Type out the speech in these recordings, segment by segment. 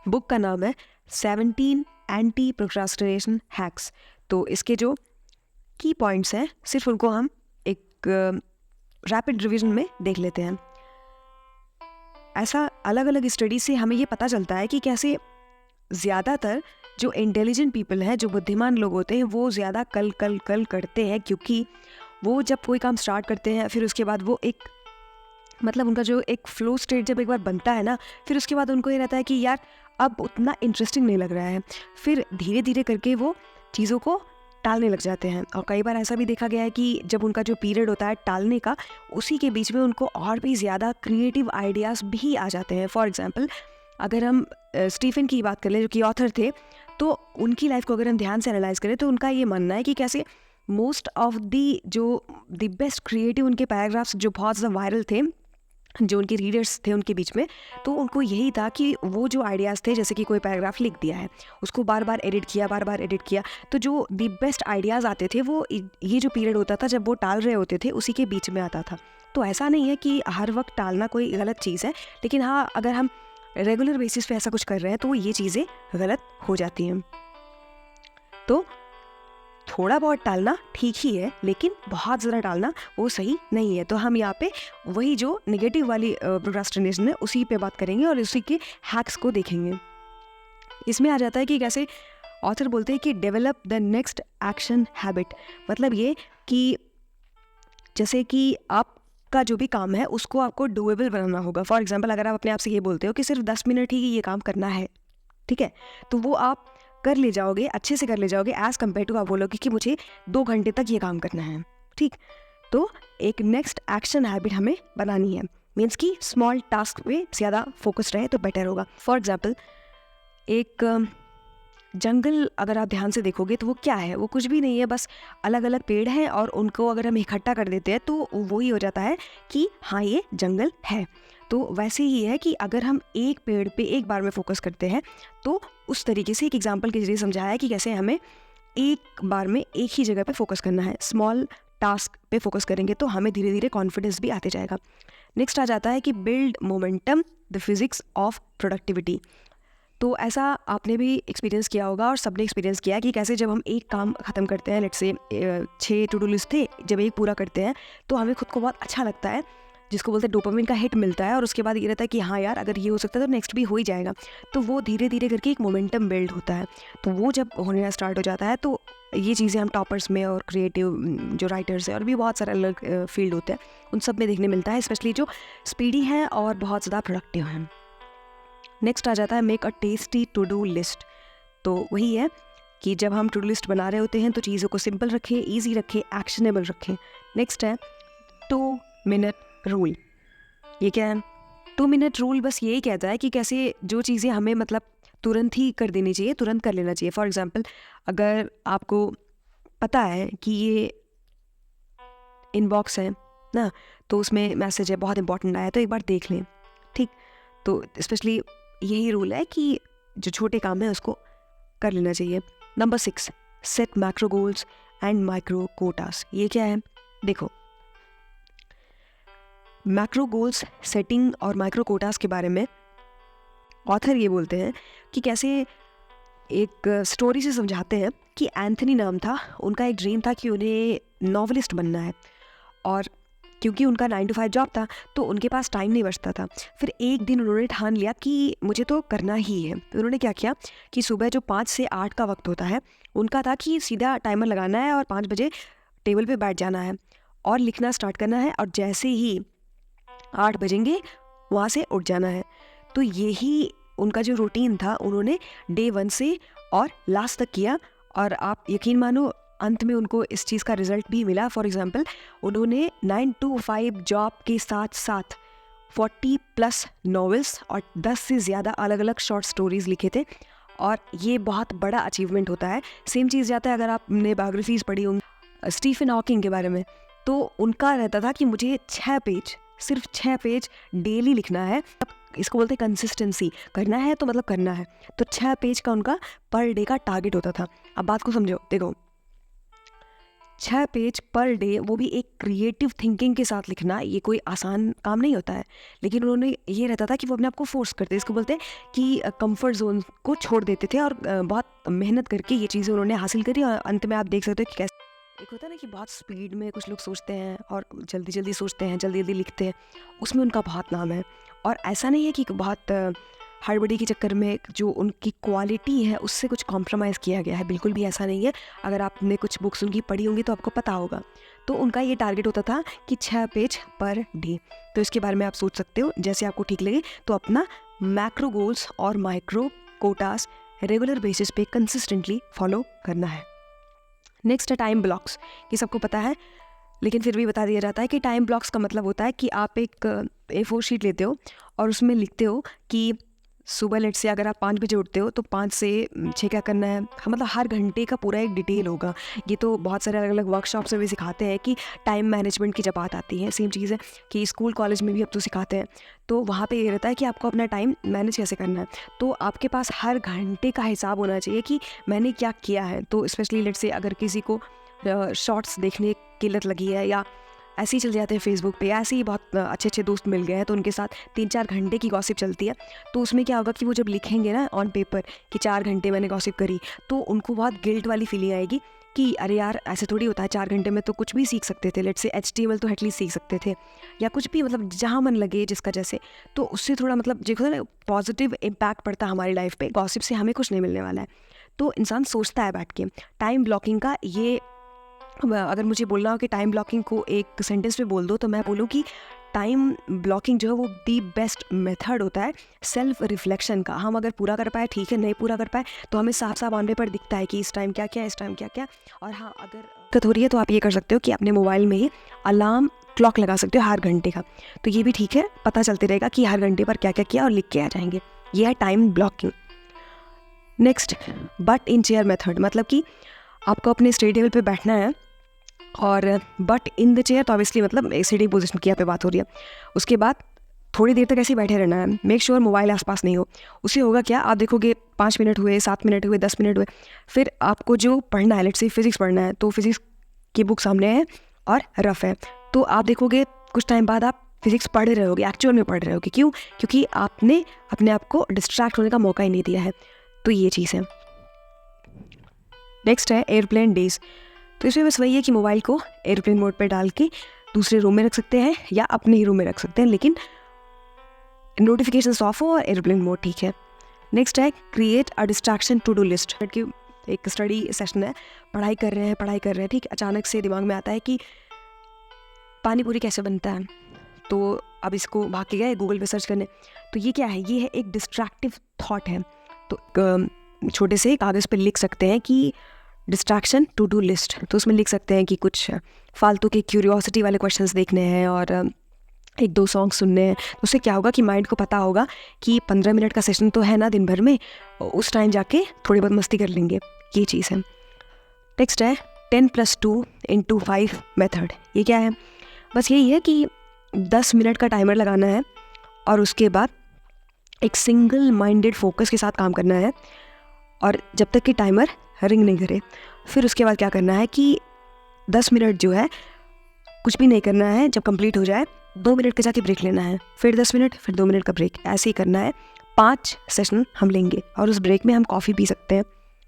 Book का नाम है 17 एंटी प्रोक्रास्टिनेशन हैक्स। तो इसके जो की पॉइंट्स हैं सिर्फ उनको हम एक रैपिड रिवीजन में देख लेते हैं। ऐसा अलग अलग स्टडी से हमें ये पता चलता है कि कैसे ज़्यादातर जो इंटेलिजेंट पीपल हैं, जो बुद्धिमान लोग होते हैं, वो ज़्यादा कल करते हैं, क्योंकि वो जब कोई काम स्टार्ट करते हैं फिर उसके बाद वो एक मतलब उनका जो एक फ्लो स्टेट जब एक बार बनता है ना, फिर उसके बाद उनको ये रहता है कि यार अब उतना इंटरेस्टिंग नहीं लग रहा है, फिर धीरे धीरे करके वो चीज़ों को टालने लग जाते हैं। और कई बार ऐसा भी देखा गया है कि जब उनका जो पीरियड होता है टालने का, उसी के बीच में उनको और भी ज़्यादा क्रिएटिव आइडियाज़ भी आ जाते हैं। फॉर एग्जांपल अगर हम स्टीफन की बात कर लें, जो कि ऑथर थे, तो उनकी लाइफ को अगर हम ध्यान से एनालाइज करें तो उनका ये मानना है कि कैसे most of the best creative उनके पैराग्राफ्स जो बहुत ज़्यादा वायरल थे, जो उनके रीडर्स थे उनके बीच में, तो उनको यही था कि वो जो आइडियाज़ थे, जैसे कि कोई पैराग्राफ लिख दिया है, उसको बार बार एडिट किया, तो जो दी बेस्ट आइडियाज़ आते थे वो ये जो पीरियड होता था जब वो टाल रहे होते थे उसी के बीच में आता था। तो ऐसा नहीं है कि हर वक्त टालना कोई गलत चीज़ है, लेकिन हाँ, अगर हम रेगुलर बेसिस पे ऐसा कुछ कर रहे हैं तो ये चीज़ें गलत हो जाती हैं। तो थोड़ा बहुत टालना ठीक ही है, लेकिन बहुत ज़्यादा टालना वो सही नहीं है। तो हम यहाँ पे वही जो नेगेटिव वाली प्रोक्रास्टिनेशन है उसी पे बात करेंगे और उसी के हैक्स को देखेंगे। इसमें आ जाता है कि कैसे ऑथर बोलते हैं कि develop the next action habit. मतलब ये कि जैसे कि आपका जो भी काम है उसको आपको डूएबल बनाना होगा। फॉर एग्जाम्पल अगर आप अपने आप से ये बोलते हो कि सिर्फ 10 मिनट ही ये काम करना है, ठीक है, तो वो आप कर ले जाओगे, अच्छे से कर ले जाओगे, एज़ कम्पेयर टू आप बोलोगे कि मुझे 2 घंटे तक ये काम करना है। ठीक, तो एक नेक्स्ट एक्शन हैबिट हमें बनानी है, मीन्स कि स्मॉल टास्क पे ज़्यादा फोकस रहे तो बेटर होगा। फॉर एग्जाम्पल एक जंगल अगर आप ध्यान से देखोगे तो वो क्या है, वो कुछ भी नहीं है, बस अलग अलग पेड़ हैं और उनको अगर हम इकट्ठा कर देते हैं तो वही हो जाता है कि हाँ ये जंगल है। तो वैसे ही है कि अगर हम एक पेड़ पे एक बार में फोकस करते हैं तो उस तरीके से एक एग्जांपल के जरिए समझाया है कि कैसे हमें एक बार में एक ही जगह पे फोकस करना है। स्मॉल टास्क पे फोकस करेंगे तो हमें धीरे धीरे कॉन्फिडेंस भी आते जाएगा। नेक्स्ट आ जाता है कि build momentum, the physics of productivity. तो ऐसा आपने भी एक्सपीरियंस किया होगा और सबने एक्सपीरियंस किया है कि कैसे जब हम एक काम ख़त्म करते हैं, let's say 6 to do list थे, जब एक पूरा करते हैं तो हमें खुद को बहुत अच्छा लगता है, जिसको बोलते हैं डोपामिन का हिट मिलता है, और उसके बाद ये रहता है कि हाँ यार अगर ये हो सकता है तो नेक्स्ट भी हो ही जाएगा। तो वो धीरे धीरे करके एक मोमेंटम बिल्ड होता है। तो वो जब होने स्टार्ट हो जाता है तो ये चीज़ें हम टॉपर्स में और क्रिएटिव जो राइटर्स हैं और भी बहुत सारे अलग फील्ड होते हैं उन सब में देखने मिलता है, स्पेशली जो स्पीडी हैं और बहुत ज़्यादा प्रोडक्टिव हैं। नेक्स्ट आ जाता है make a tasty to do list. तो वही है कि जब हम टू डू लिस्ट बना रहे होते हैं तो चीज़ों को सिंपल रखें, ईजी रखें, एक्शनेबल रखें। नेक्स्ट है 2 मिनट रूल। ये क्या है? 2 मिनट रूल बस यही कहता है कि कैसे जो चीज़ें हमें मतलब तुरंत ही कर देनी चाहिए, तुरंत कर लेना चाहिए। फॉर एग्जाम्पल अगर आपको पता है कि ये इनबॉक्स है ना, तो उसमें मैसेज है बहुत इंपॉर्टेंट आया, तो एक बार देख लें। ठीक, तो स्पेशली यही रूल है कि जो छोटे काम है उसको कर लेना चाहिए। Number 6, set macro goals and micro quotas. ये क्या है? देखो, मैक्रो गोल्स सेटिंग और माइक्रो कोटास के बारे में ऑथर ये बोलते हैं कि कैसे एक स्टोरी से समझाते हैं कि एंथनी नाम था, उनका एक ड्रीम था कि उन्हें नॉवलिस्ट बनना है, और क्योंकि उनका 9 to 5 जॉब था तो उनके पास टाइम नहीं बचता था। फिर एक दिन उन्होंने ठान लिया कि मुझे तो करना ही है। तो उन्होंने क्या किया कि सुबह जो 5 से 8 का वक्त होता है, उनका था कि सीधा टाइमर लगाना है और 5 बजे टेबल पे बैठ जाना है और लिखना स्टार्ट करना है, और जैसे ही 8 बजेंगे वहाँ से उठ जाना है। तो यही उनका जो रूटीन था उन्होंने डे 1 से और लास्ट तक किया, और आप यकीन मानो अंत में उनको इस चीज़ का रिजल्ट भी मिला। फॉर एग्जांपल उन्होंने 9 to 5 जॉब के साथ साथ 40+ नॉवेल्स और 10 से ज़्यादा अलग अलग शॉर्ट स्टोरीज़ लिखे थे, और ये बहुत बड़ा अचीवमेंट होता है। सेम चीज़ जाता है अगर आपने बायोग्राफीज़ पढ़ी होंगी स्टीफन हॉकिंग के बारे में, तो उनका रहता था कि मुझे 6 पेज, सिर्फ 6 पेज डेली लिखना है। अब इसको बोलते हैं कंसिस्टेंसी, करना है तो मतलब करना है। तो 6 पेज का उनका पर डे का टारगेट होता था। अब बात को समझो, देखो 6 पेज पर डे, वो भी एक क्रिएटिव थिंकिंग के साथ लिखना, ये कोई आसान काम नहीं होता है। लेकिन उन्होंने ये रहता था कि वो अपने आप को फोर्स करते, इसको बोलते हैं कि कंफर्ट जोन को छोड़ देते थे, और बहुत मेहनत करके ये चीज़ें उन्होंने हासिल करी। और अंत में आप देख सकते हो कि कैसे एक होता है ना कि बहुत स्पीड में कुछ लोग सोचते हैं और जल्दी जल्दी सोचते हैं, जल्दी जल्दी लिखते हैं, उसमें उनका बहुत नाम है। और ऐसा नहीं है कि बहुत हड़बड़ी के चक्कर में जो उनकी क्वालिटी है उससे कुछ कॉम्प्रोमाइज़ किया गया है, बिल्कुल भी ऐसा नहीं है। अगर आपने कुछ बुक्स उनकी पढ़ी होंगी तो आपको पता होगा। तो उनका ये टारगेट होता था कि 6 पेज पर डे। तो इसके बारे में आप सोच सकते हो, जैसे आपको ठीक लगे। तो अपना मैक्रो गोल्स और माइक्रो कोटास रेगुलर बेसिस पे कंसिस्टेंटली फॉलो करना है। नेक्स्ट है टाइम ब्लॉक्स। ये सबको पता है, लेकिन फिर भी बता दिया जाता है कि टाइम ब्लॉक्स का मतलब होता है कि आप एक A4 शीट लेते हो और उसमें लिखते हो कि सुबह लेट से अगर आप 5 बजे उठते हो तो 5 से 6 क्या करना है। हाँ, मतलब हर घंटे का पूरा एक डिटेल होगा। ये तो बहुत सारे अलग अलग वर्कशॉप्स में भी सिखाते हैं कि टाइम मैनेजमेंट की जब बात आती है, सेम चीज़ है कि स्कूल कॉलेज में भी अब तो सिखाते हैं। तो वहाँ पे ये रहता है कि आपको अपना टाइम मैनेज कैसे करना है। तो आपके पास हर घंटे का हिसाब होना चाहिए कि मैंने क्या किया है। तो स्पेशली लेट से अगर किसी को शॉर्ट्स देखने की लत लगी है, या ऐसे ही चल जाते हैं फेसबुक पे, ऐसे ही बहुत अच्छे अच्छे दोस्त मिल गए हैं तो उनके साथ 3-4 घंटे की गॉसिप चलती है। तो उसमें क्या होगा कि वो जब लिखेंगे ना ऑन पेपर कि 4 घंटे मैंने गॉसिप करी, तो उनको बहुत गिल्ट वाली फीलिंग आएगी कि अरे यार ऐसे थोड़ी होता है, 4 घंटे में तो कुछ भी सीख सकते थे। लेट्स से HTML तो एटलीस्ट सीख सकते थे, या कुछ भी, मतलब जहाँ मन लगे जिसका जैसे। तो उससे थोड़ा मतलब देखो ना पॉजिटिव इम्पैक्ट पड़ता है हमारी लाइफ पे। गॉसिप से हमें कुछ नहीं मिलने वाला है। तो इंसान सोचता है बैठ के। टाइम ब्लॉकिंग का ये, अगर मुझे बोलना हो कि टाइम ब्लॉकिंग को एक सेंटेंस में बोल दो तो मैं बोलूँ कि टाइम ब्लॉकिंग जो है वो दी बेस्ट मेथड होता है सेल्फ रिफ्लेक्शन का। हम अगर पूरा कर पाए ठीक है, नहीं पूरा कर पाए तो हमें साफ साफ ऑन पेपर दिखता है कि इस टाइम क्या क्या, इस टाइम क्या क्या। और हाँ, अगर दिक्कत हो रही है तो आप ये कर सकते हो कि अपने मोबाइल में ही अलार्म क्लॉक लगा सकते हो हर घंटे का। तो ये भी ठीक है, पता चलते रहेगा कि हर घंटे पर क्या क्या किया और लिख के आ जाएंगे। ये है time blocking. Next, but in chair method, मतलब कि आपको अपने स्टडी टेबल पे बैठना है और बट इन द चेयर, तो ऑब्वियसली मतलब सीटिंग पोजीशन की यहाँ पे बात हो रही है। उसके बाद थोड़ी देर तक ऐसे ही बैठे रहना है। मेक श्योर मोबाइल आसपास नहीं हो। उससे होगा क्या, आप देखोगे 5 मिनट हुए, 7 मिनट हुए, 10 मिनट हुए, फिर आपको जो पढ़ना है, लेट्स से फिजिक्स पढ़ना है, तो फिजिक्स की बुक सामने है और रफ है, तो आप देखोगे कुछ टाइम बाद आप फिजिक्स पढ़ रहे होगे, एक्चुअल में पढ़ रहे होगे। क्यों? क्योंकि आपने अपने आप को डिस्ट्रैक्ट होने का मौका ही नहीं दिया है। तो ये चीज़ है। नेक्स्ट है एयरप्लेन डेज। तो इसमें बस वही है कि मोबाइल को एयरप्लेन मोड पे डाल के दूसरे रूम में रख सकते हैं या अपने ही रूम में रख सकते हैं, लेकिन नोटिफिकेशन ऑफ हो और एयरप्लेन मोड ठीक है। नेक्स्ट है create a distraction to do list. एक स्टडी सेशन है, पढ़ाई कर रहे हैं ठीक, अचानक से दिमाग में आता है कि पानी पूरी कैसे बनता है, तो अब इसको भाग के गए गूगल पे सर्च करने। तो ये क्या है? ये है एक डिस्ट्रैक्टिव थॉट है। तो छोटे से कागज़ पे लिख सकते हैं कि डिस्ट्रैक्शन टू डू लिस्ट। तो उसमें लिख सकते हैं कि कुछ फालतू के क्यूरियोसिटी वाले क्वेश्चंस देखने हैं और 1-2 सॉन्ग सुनने हैं। तो उससे क्या होगा कि माइंड को पता होगा कि 15 मिनट का सेशन तो है ना दिन भर में, उस टाइम जाके थोड़ी बहुत मस्ती कर लेंगे। ये चीज़ है। नेक्स्ट है 10+2 × 5 मेथड। ये क्या है? बस यही है कि 10 मिनट का टाइमर लगाना है और उसके बाद एक सिंगल माइंडेड फोकस के साथ काम करना है, और जब तक कि टाइमर रिंग नहीं करे। फिर उसके बाद क्या करना है कि 10 मिनट जो है कुछ भी नहीं करना है। जब कंप्लीट हो जाए 2 मिनट का जाके ब्रेक लेना है, फिर 10 मिनट, फिर 2 मिनट का ब्रेक, ऐसे ही करना है। 5 सेशन हम लेंगे और उस ब्रेक में हम कॉफ़ी पी सकते हैं,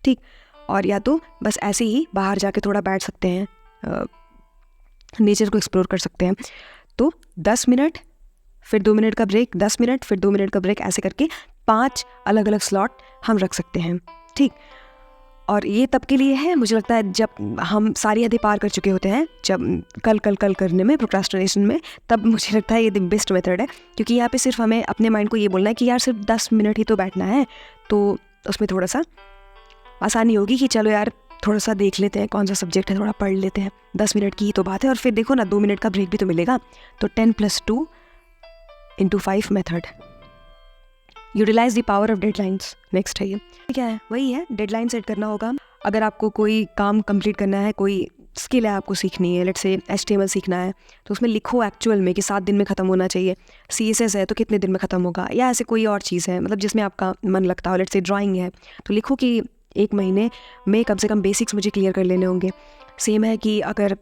ठीक। और या तो बस ऐसे ही बाहर जाके थोड़ा बैठ सकते हैं, नेचर को एक्सप्लोर कर सकते हैं। तो 10 मिनट, फिर 2 मिनट का ब्रेक, 10 मिनट, फिर 2 मिनट का ब्रेक, ऐसे करके 5 अलग अलग स्लॉट हम रख सकते हैं, ठीक। और ये तब के लिए है, मुझे लगता है जब हम सारी हदें पार कर चुके होते हैं, जब कल करने में, प्रोक्रास्टिनेशन में, तब मुझे लगता है ये द बेस्ट मेथड है। क्योंकि यहाँ पे सिर्फ हमें अपने माइंड को ये बोलना है कि यार सिर्फ 10 मिनट ही तो बैठना है, तो उसमें थोड़ा सा आसानी होगी कि चलो यार थोड़ा सा देख लेते हैं कौन सा सब्जेक्ट है, थोड़ा पढ़ लेते हैं। 10 मिनट की ही तो बात है, और फिर देखो ना 2 मिनट का ब्रेक भी तो मिलेगा। तो 10+2 × 5 method. Utilise the power of deadlines. Next है ये क्या है? वही है, डेडलाइन सेट करना होगा। अगर आपको कोई काम कंप्लीट करना है, कोई स्किल है आपको सीखनी है, लेट्स से HTML सीखना है, तो उसमें लिखो एक्चुअल में कि 7 दिन में ख़त्म होना चाहिए। CSS है तो कितने दिन में ख़त्म होगा, या ऐसे कोई और चीज़ है मतलब जिसमें आपका मन लगता हो। लेट्स से ड्राइंग है तो लिखो कि 1 महीने में कम से कम बेसिक्स मुझे क्लियर कर लेने होंगे। सेम है कि अगर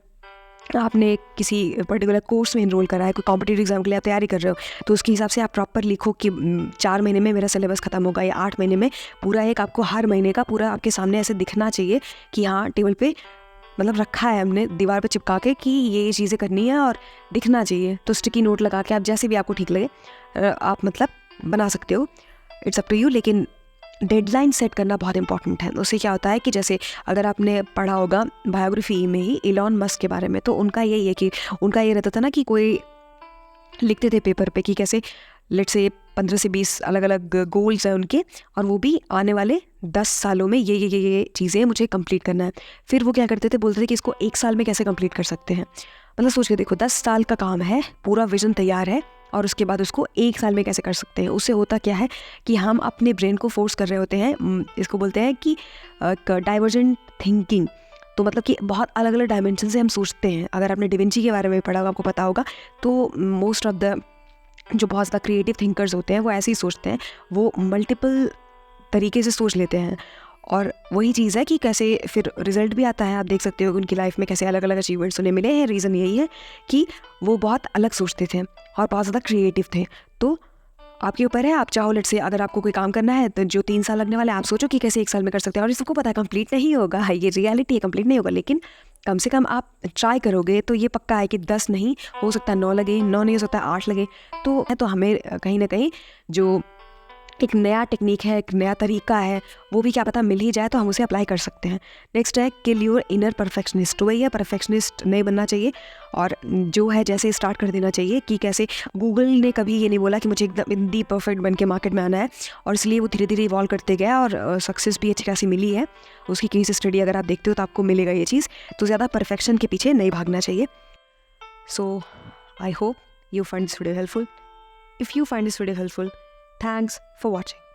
आपने किसी पर्टिकुलर कोर्स में इनरोल करा है, कोई कॉम्पिटिटिव एग्जाम के लिए आप तैयारी कर रहे हो, तो उसके हिसाब से आप प्रॉपर लिखो कि 4 महीने में मेरा सिलेबस ख़त्म होगा, या 8 महीने में पूरा एक आपको हर महीने का पूरा आपके सामने ऐसे दिखना चाहिए कि हाँ टेबल पे मतलब रखा है हमने दीवार पे चिपका के कि ये चीज़ें करनी है और दिखना चाहिए। तो स्टिकी नोट लगा के आप जैसे भी आपको ठीक लगे आप मतलब बना सकते हो, इट्स अप टू यू। लेकिन डेडलाइन सेट करना बहुत इंपॉर्टेंट है। उससे क्या होता है कि जैसे अगर आपने पढ़ा होगा बायोग्राफी में ही इलॉन मस्क के बारे में, तो उनका यही है कि उनका ये रहता था ना कि कोई लिखते थे पेपर पे कि कैसे लेट्स से 15 से 20 अलग अलग गोल्स हैं उनके, और वो भी आने वाले 10 सालों में ये चीज़ें मुझे कंप्लीट करना है। फिर वो क्या करते थे, बोलते थे कि इसको 1 साल में कैसे कंप्लीट कर सकते हैं। मतलब सोच के देखो, 10 साल का काम है, पूरा विजन तैयार है, और उसके बाद उसको 1 साल में कैसे कर सकते हैं। उससे होता क्या है कि हम अपने ब्रेन को फोर्स कर रहे होते हैं, इसको बोलते हैं कि डाइवर्जेंट थिंकिंग। तो मतलब कि बहुत अलग अलग डायमेंशन से हम सोचते हैं। अगर आपने डिविंची के बारे में पढ़ा होगा, आपको पता होगा, तो मोस्ट ऑफ द जो बहुत ज़्यादा क्रिएटिव थिंकर्स होते हैं वो ऐसे ही सोचते हैं, वो मल्टीपल तरीके से सोच लेते हैं। और वही चीज़ है कि कैसे फिर रिजल्ट भी आता है। आप देख सकते हो उनकी लाइफ में कैसे अलग अलग अचीवमेंट्स उन्हें मिले हैं। रीज़न यही है कि वो बहुत अलग सोचते थे और बहुत ज़्यादा क्रिएटिव थे। तो आपके ऊपर है, आप चाहो लेट से अगर आपको कोई काम करना है तो जो 3 साल लगने वाला है, आप सोचो कि कैसे 1 साल में कर सकते हैं। और ये सबको पता है कंप्लीट नहीं होगा, ये रियलिटी है, कंप्लीट नहीं होगा, लेकिन कम से कम आप ट्राई करोगे तो ये पक्का है कि 10 नहीं हो सकता 9 लगे, 9 नहीं हो सकता 8 लगे। तो हमें कहीं ना कहीं जो एक नया टेक्निक है, एक नया तरीका है, वो भी क्या पता मिल ही जाए तो हम उसे अप्लाई कर सकते हैं। नेक्स्ट है किल योर इनर परफेक्शनिस्ट। वही है, परफेक्शनिस्ट नहीं बनना चाहिए, और जो है जैसे स्टार्ट कर देना चाहिए कि कैसे गूगल ने कभी ये नहीं बोला कि मुझे एकदम इंदी परफेक्ट बन के मार्केट में आना है, और इसलिए वो धीरे धीरे इवॉल्व करते गया और सक्सेस भी अच्छी खासी मिली है। उसकी केस स्टडी अगर आप देखते हो तो आपको मिलेगा ये चीज़। तो ज़्यादा परफेक्शन के पीछे नहीं भागना चाहिए। So I hope you find this video helpful. If you find this video helpful, thanks for watching.